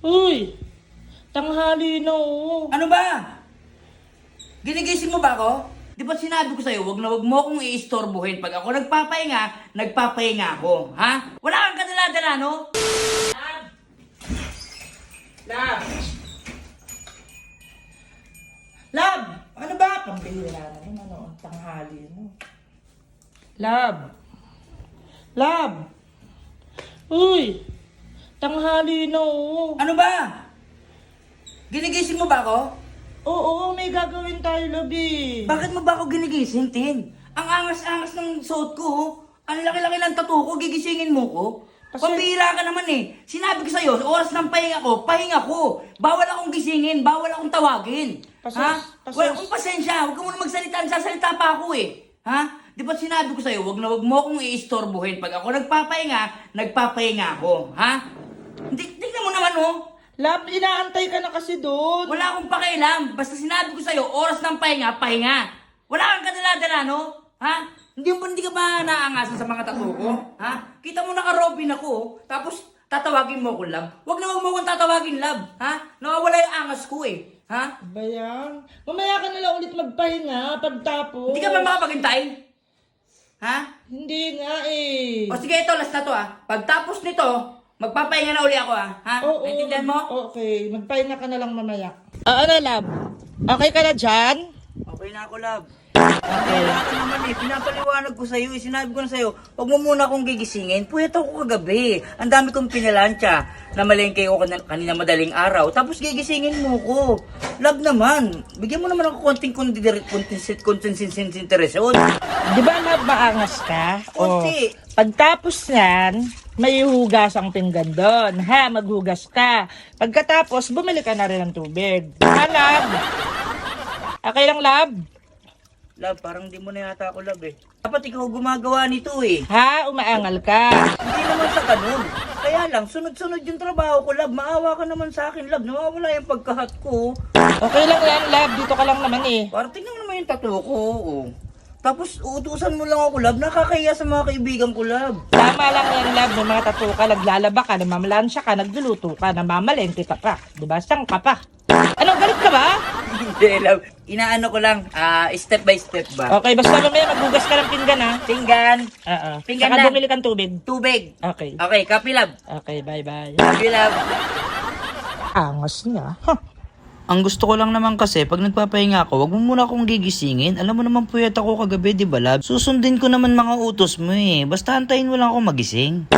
Uy, tanghali na oh. Ano ba? Ginigising mo ba ako? Di ba sinabi ko sa'yo, wag mo akong iistorbohin. Pag ako nagpapahinga ako. Ha? Wala kang kadala-dala, no? Lab! Lab! Ano ba? Pambihira na naman oh. Tanghali na. Lab! Lab! Uy, tanghali na oh. Ano ba? Ginigising mo ba ako? Oo, may gagawin tayo, Labi. Bakit mo ba ako ginigising, Tin? Ang angas-angas ng suot ko, oh. Ang laki-laki ng tattoo ko, gigisingin mo ko? Pambihira ka naman eh. Sinabi ko sa'yo, sa oras ng pahinga ko. Bawal akong gisingin, bawal akong tawagin. Wala akong pasensya, huwag ka muna magsalita, sasalita pa ako eh. Ha? Di ba sinabi ko sa'yo, wag mo akong iistorbohin. Pag ako nagpapahinga ako. Ha? Tignan mo naman oh. Lab, inaantay ka na kasi doon. Wala akong pakialam. Basta sinabi ko sa'yo, oras ng pahinga. Wala kang kadala-dala, no? Ha? Hindi ka ba naangasan sa mga tattoo ko? Ha? Kita mo naka-robin ako, oh. Tapos tatawagin mo ko, lab. Wag mo akong tatawagin, lab. Ha? Nawawala yung angas ko eh. Ha? Bayan, mamaya ka na lang ulit magpahinga pagtapos. Hindi ka ba makapaghintay? Ha? Hindi nga eh. O sige, ito, last na to Pagtapos nito, magpapahinga na uli ako ha? Oo, Naintindihan mo? Okay, magpahinga ka na lang mamaya. Ano, Lab? Okay ka na dyan? Okay na ako, lab. Okay. Ako naman eh, pinapaliwanag ko sa'yo sinabi ko na sa'yo, huwag mo muna akong gigisingin. Puyat ako kagabi. Ang dami kong pinalansya. Namalengke ako kanina madaling araw. Tapos gigisingin mo ko. Love naman. Bigyan mo naman ako konting konsinterasyon. Di ba, Lab, maangas ka? Konti. Pagtapos yan, may hugas ang pinggan doon. Ha, maghugas ka. Pagkatapos, bumili ka na rin ng tubig. Ha, Lab? Okay lang, Lab? Love, parang di mo na yata ako, love eh. Dapat ikaw gumagawa nito eh. Ha, umaangal ka. Hindi naman sa ganun. Kaya lang, sunod-sunod yung trabaho ko, love. Maawa ka naman sa akin, love. Nawawala yung pagkahat ko. Okay lang yan, Lab. Dito ka lang naman eh. Parang tingnan mo naman yung tattoo ko. Oh. Tapos uutusan mo lang ako, love. Nakakahiya sa mga kaibigan ko, love. Tama lang yan, Lab. May mga tattoo ka, naglalaba ka, namamalansya ka, nagluluto ka, namamalente ka pa. Diba? Saan ka pa? Ano, galit ka ba? Hindi, love. Inaano ko lang, step by step ba? Okay, basta mamaya maghugas ka ng pinggan, ha? Pinggan. Oo. Pinggan Saka na. bumili kang tubig. Tubig. Okay. Okay, copy, love. Okay, bye-bye. Copy, love. Angas niya. Huh. Ang gusto ko lang naman kasi, pag nagpapahinga ako, wag mo muna akong gigisingin. Alam mo naman puyat ako kagabi, di ba, lab? Susundin ko naman mga utos mo eh. Basta antayin mo lang ako magising.